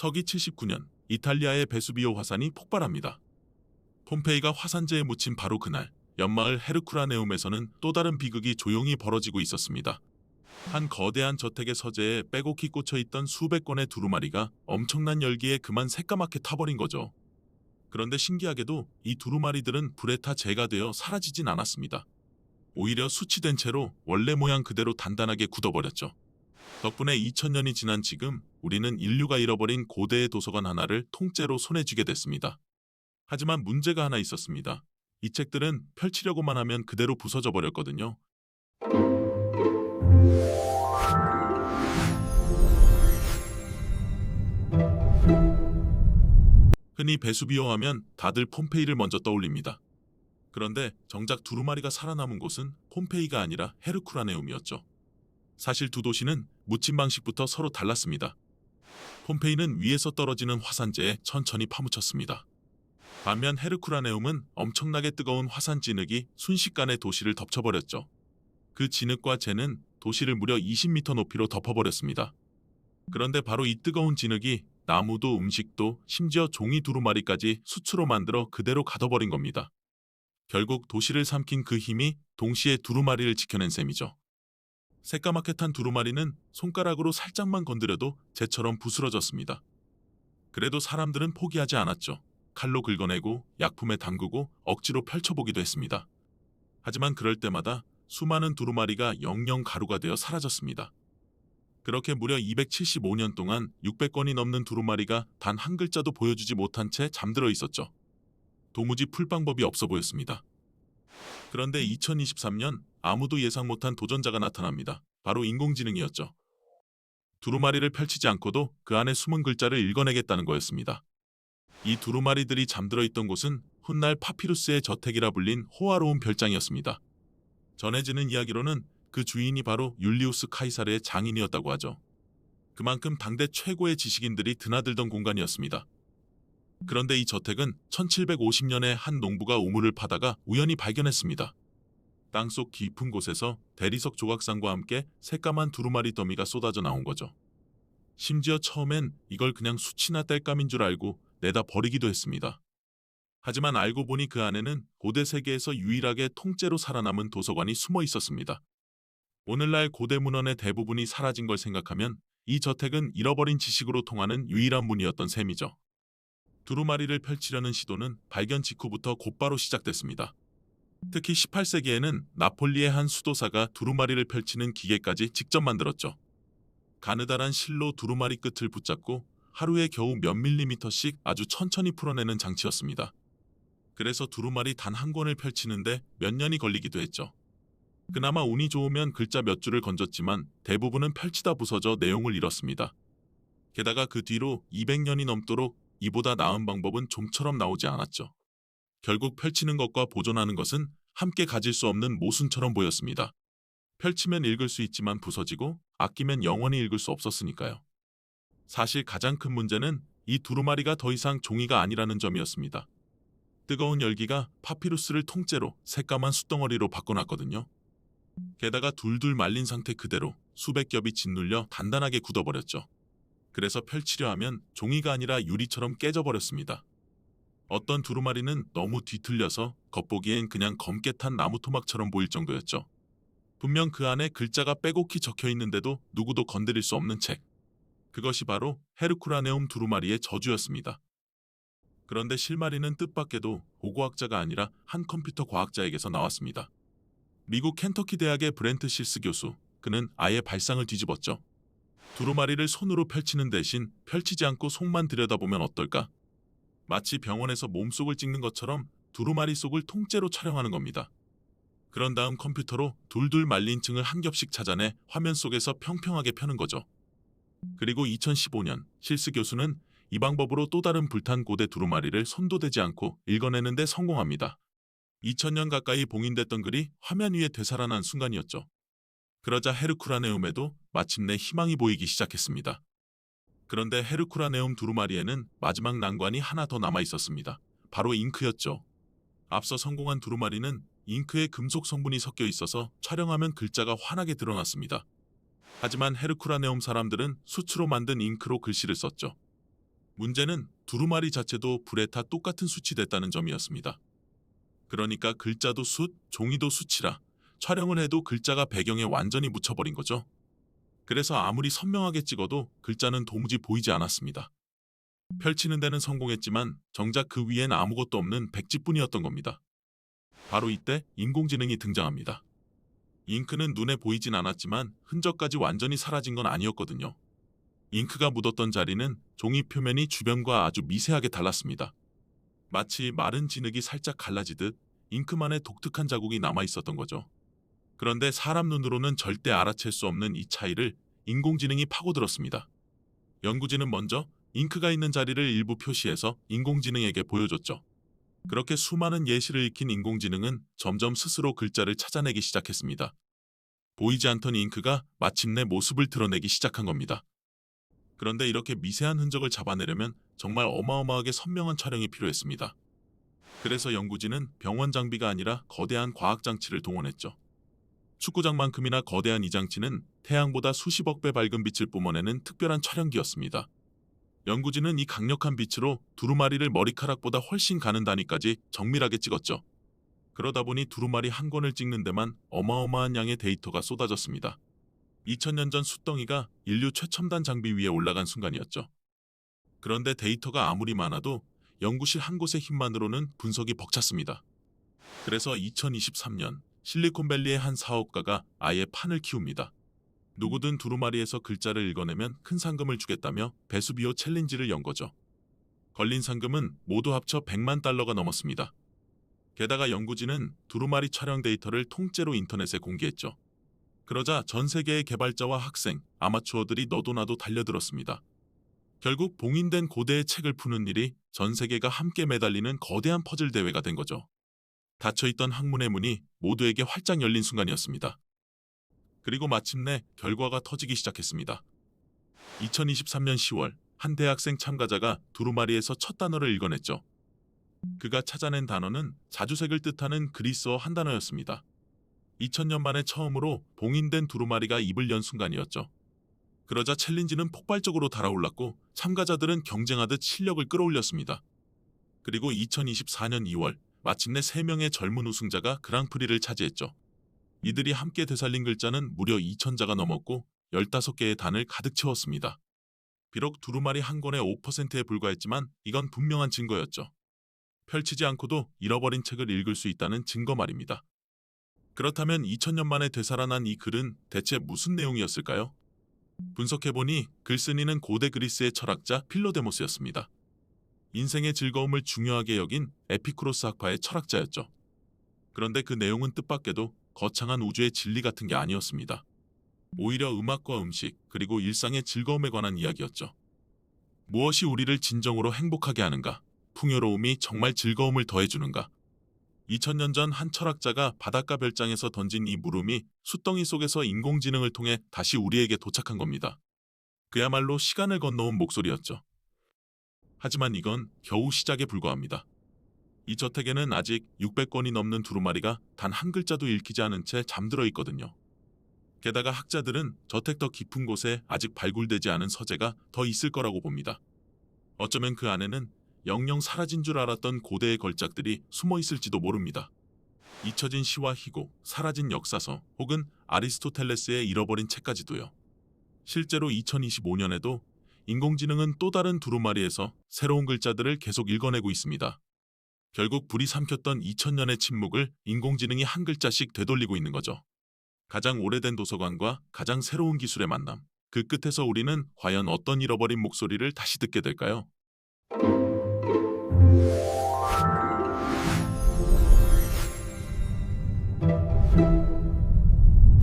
서기 79년 이탈리아의 베수비오 화산이 폭발합니다. 폼페이가 화산재에 묻힌 바로 그날 연마을 헤르쿠라네움에서는 또 다른 비극이 조용히 벌어지고 있었습니다. 한 거대한 저택의 서재에 빼곡히 꽂혀있던 수백 건의 두루마리가 엄청난 열기에 그만 새까맣게 타버린 거죠. 그런데 신기하게도 이 두루마리들은 불에 타 재가 되어 사라지진 않았습니다. 오히려 수치된 채로 원래 모양 그대로 단단하게 굳어버렸죠. 덕분에 2000년이 지난 지금 우리는 인류가 잃어버린 고대의 도서관 하나를 통째로 손에 쥐게 됐습니다. 하지만 문제가 하나 있었습니다. 이 책들은 펼치려고만 하면 그대로 부서져 버렸거든요. 흔히 베수비오 하면 다들 폼페이를 먼저 떠올립니다. 그런데 정작 두루마리가 살아남은 곳은 폼페이가 아니라 헤르쿠라네움이었죠. 사실 두 도시는 묻힌 방식부터 서로 달랐습니다. 폼페이는 위에서 떨어지는 화산재에 천천히 파묻혔습니다. 반면 헤르쿠라네움은 엄청나게 뜨거운 화산 진흙이 순식간에 도시를 덮쳐버렸죠. 그 진흙과 재는 도시를 무려 20m 높이로 덮어버렸습니다. 그런데 바로 이 뜨거운 진흙이 나무도 음식도 심지어 종이 두루마리까지 수초로 만들어 그대로 가둬버린 겁니다. 결국 도시를 삼킨 그 힘이 동시에 두루마리를 지켜낸 셈이죠. 새까맣게 탄 두루마리는 손가락으로 살짝만 건드려도 재처럼 부스러졌습니다. 그래도 사람들은 포기하지 않았죠. 칼로 긁어내고 약품에 담그고 억지로 펼쳐보기도 했습니다. 하지만 그럴 때마다 수많은 두루마리가 영영 가루가 되어 사라졌습니다. 그렇게 무려 275년 동안 600건이 넘는 두루마리가 단 한 글자도 보여주지 못한 채 잠들어 있었죠. 도무지 풀 방법이 없어 보였습니다. 그런데 2023년 아무도 예상 못한 도전자가 나타납니다. 바로 인공지능이었죠. 두루마리를 펼치지 않고도 그 안에 숨은 글자를 읽어내겠다는 거였습니다. 이 두루마리들이 잠들어 있던 곳은 훗날 파피루스의 저택이라 불린 호화로운 별장이었습니다. 전해지는 이야기로는 그 주인이 바로 율리우스 카이사르의 장인이었다고 하죠. 그만큼 당대 최고의 지식인들이 드나들던 공간이었습니다. 그런데 이 저택은 1750년에 한 농부가 우물을 파다가 우연히 발견했습니다. 땅속 깊은 곳에서 대리석 조각상과 함께 새까만 두루마리 더미가 쏟아져 나온 거죠. 심지어 처음엔 이걸 그냥 수치나 땔감인 줄 알고 내다 버리기도 했습니다. 하지만 알고 보니 그 안에는 고대 세계에서 유일하게 통째로 살아남은 도서관이 숨어 있었습니다. 오늘날 고대 문헌의 대부분이 사라진 걸 생각하면 이 저택은 잃어버린 지식으로 통하는 유일한 문이었던 셈이죠. 두루마리를 펼치려는 시도는 발견 직후부터 곧바로 시작됐습니다. 특히 18세기에는 나폴리의 한 수도사가 두루마리를 펼치는 기계까지 직접 만들었죠. 가느다란 실로 두루마리 끝을 붙잡고 하루에 겨우 몇 밀리미터씩 아주 천천히 풀어내는 장치였습니다. 그래서 두루마리 단 한 권을 펼치는데 몇 년이 걸리기도 했죠. 그나마 운이 좋으면 글자 몇 줄을 건졌지만 대부분은 펼치다 부서져 내용을 잃었습니다. 게다가 그 뒤로 200년이 넘도록 이보다 나은 방법은 좀처럼 나오지 않았죠. 결국 펼치는 것과 보존하는 것은 함께 가질 수 없는 모순처럼 보였습니다. 펼치면 읽을 수 있지만 부서지고 아끼면 영원히 읽을 수 없었으니까요. 사실 가장 큰 문제는 이 두루마리가 더 이상 종이가 아니라는 점이었습니다. 뜨거운 열기가 파피루스를 통째로 새까만 숯덩어리로 바꿔놨거든요. 게다가 둘둘 말린 상태 그대로 수백 겹이 짓눌려 단단하게 굳어버렸죠. 그래서 펼치려 하면 종이가 아니라 유리처럼 깨져버렸습니다. 어떤 두루마리는 너무 뒤틀려서 겉보기엔 그냥 검게 탄 나무 토막처럼 보일 정도였죠. 분명 그 안에 글자가 빼곡히 적혀 있는데도 누구도 건드릴 수 없는 책. 그것이 바로 헤르쿠라네움 두루마리의 저주였습니다. 그런데 실마리는 뜻밖에도 고고학자가 아니라 한 컴퓨터 과학자에게서 나왔습니다. 미국 켄터키 대학의 브렌트 실스 교수, 그는 아예 발상을 뒤집었죠. 두루마리를 손으로 펼치는 대신 펼치지 않고 속만 들여다보면 어떨까? 마치 병원에서 몸속을 찍는 것처럼 두루마리 속을 통째로 촬영하는 겁니다. 그런 다음 컴퓨터로 둘둘 말린 층을 한 겹씩 찾아내 화면 속에서 평평하게 펴는 거죠. 그리고 2015년 실스 교수는 이 방법으로 또 다른 불탄 고대 두루마리를 손도 대지 않고 읽어내는 데 성공합니다. 2000년 가까이 봉인됐던 글이 화면 위에 되살아난 순간이었죠. 그러자 헤르쿠라네움에도 마침내 희망이 보이기 시작했습니다. 그런데 헤르쿠라네움 두루마리에는 마지막 난관이 하나 더 남아 있었습니다. 바로 잉크였죠. 앞서 성공한 두루마리는 잉크에 금속 성분이 섞여 있어서 촬영하면 글자가 환하게 드러났습니다. 하지만 헤르쿠라네움 사람들은 수치로 만든 잉크로 글씨를 썼죠. 문제는 두루마리 자체도 불에 타 똑같은 수치됐다는 점이었습니다. 그러니까 글자도 숫, 종이도 숫이라 촬영을 해도 글자가 배경에 완전히 묻혀버린 거죠. 그래서 아무리 선명하게 찍어도 글자는 도무지 보이지 않았습니다. 펼치는 데는 성공했지만 정작 그 위엔 아무것도 없는 백지뿐이었던 겁니다. 바로 이때 인공지능이 등장합니다. 잉크는 눈에 보이진 않았지만 흔적까지 완전히 사라진 건 아니었거든요. 잉크가 묻었던 자리는 종이 표면이 주변과 아주 미세하게 달랐습니다. 마치 마른 진흙이 살짝 갈라지듯 잉크만의 독특한 자국이 남아 있었던 거죠. 그런데 사람 눈으로는 절대 알아챌 수 없는 이 차이를 인공지능이 파고들었습니다. 연구진은 먼저 잉크가 있는 자리를 일부 표시해서 인공지능에게 보여줬죠. 그렇게 수많은 예시를 익힌 인공지능은 점점 스스로 글자를 찾아내기 시작했습니다. 보이지 않던 잉크가 마침내 모습을 드러내기 시작한 겁니다. 그런데 이렇게 미세한 흔적을 잡아내려면 정말 어마어마하게 선명한 촬영이 필요했습니다. 그래서 연구진은 병원 장비가 아니라 거대한 과학장치를 동원했죠. 축구장만큼이나 거대한 이 장치는 태양보다 수십억 배 밝은 빛을 뿜어내는 특별한 촬영기였습니다. 연구진은 이 강력한 빛으로 두루마리를 머리카락보다 훨씬 가는 단위까지 정밀하게 찍었죠. 그러다 보니 두루마리 한 권을 찍는 데만 어마어마한 양의 데이터가 쏟아졌습니다. 2000년 전 숫덩이가 인류 최첨단 장비 위에 올라간 순간이었죠. 그런데 데이터가 아무리 많아도 연구실 한 곳의 힘만으로는 분석이 벅찼습니다. 그래서 2023년 실리콘밸리의 한 사업가가 아예 판을 키웁니다. 누구든 두루마리에서 글자를 읽어내면 큰 상금을 주겠다며 베수비오 챌린지를 연 거죠. 걸린 상금은 모두 합쳐 100만 달러가 넘었습니다. 게다가 연구진은 두루마리 촬영 데이터를 통째로 인터넷에 공개했죠. 그러자 전 세계의 개발자와 학생, 아마추어들이 너도나도 달려들었습니다. 결국 봉인된 고대의 책을 푸는 일이 전 세계가 함께 매달리는 거대한 퍼즐 대회가 된 거죠. 닫혀있던 학문의 문이 모두에게 활짝 열린 순간이었습니다. 그리고 마침내 결과가 터지기 시작했습니다. 2023년 10월 한 대학생 참가자가 두루마리에서 첫 단어를 읽어냈죠. 그가 찾아낸 단어는 자주색을 뜻하는 그리스어 한 단어였습니다. 2000년 만에 처음으로 봉인된 두루마리가 입을 연 순간이었죠. 그러자 챌린지는 폭발적으로 달아올랐고 참가자들은 경쟁하듯 실력을 끌어올렸습니다. 그리고 2024년 2월 마침내 3명의 젊은 우승자가 그랑프리를 차지했죠. 이들이 함께 되살린 글자는 무려 2000자가 넘었고 15개의 단을 가득 채웠습니다. 비록 두루마리 한 권의 5%에 불과했지만 이건 분명한 증거였죠. 펼치지 않고도 잃어버린 책을 읽을 수 있다는 증거 말입니다. 그렇다면 2000년 만에 되살아난 이 글은 대체 무슨 내용이었을까요? 분석해보니 글쓴이는 고대 그리스의 철학자 필로데모스였습니다. 인생의 즐거움을 중요하게 여긴 에피쿠로스 학파의 철학자였죠. 그런데 그 내용은 뜻밖에도 거창한 우주의 진리 같은 게 아니었습니다. 오히려 음악과 음식, 그리고 일상의 즐거움에 관한 이야기였죠. 무엇이 우리를 진정으로 행복하게 하는가? 풍요로움이 정말 즐거움을 더해주는가? 2000년 전 한 철학자가 바닷가 별장에서 던진 이 물음이 숫덩이 속에서 인공지능을 통해 다시 우리에게 도착한 겁니다. 그야말로 시간을 건너온 목소리였죠. 하지만 이건 겨우 시작에 불과합니다. 이 저택에는 아직 600권이 넘는 두루마리가 단 한 글자도 읽히지 않은 채 잠들어 있거든요. 게다가 학자들은 저택 더 깊은 곳에 아직 발굴되지 않은 서재가 더 있을 거라고 봅니다. 어쩌면 그 안에는 영영 사라진 줄 알았던 고대의 걸작들이 숨어 있을지도 모릅니다. 잊혀진 시와 희곡, 사라진 역사서, 혹은 아리스토텔레스의 잃어버린 책까지도요. 실제로 2025년에도 인공지능은 또 다른 두루마리에서 새로운 글자들을 계속 읽어내고 있습니다. 결국 불이 삼켰던 2000년의 침묵을 인공지능이 한 글자씩 되돌리고 있는 거죠. 가장 오래된 도서관과 가장 새로운 기술의 만남. 그 끝에서 우리는 과연 어떤 잃어버린 목소리를 다시 듣게 될까요?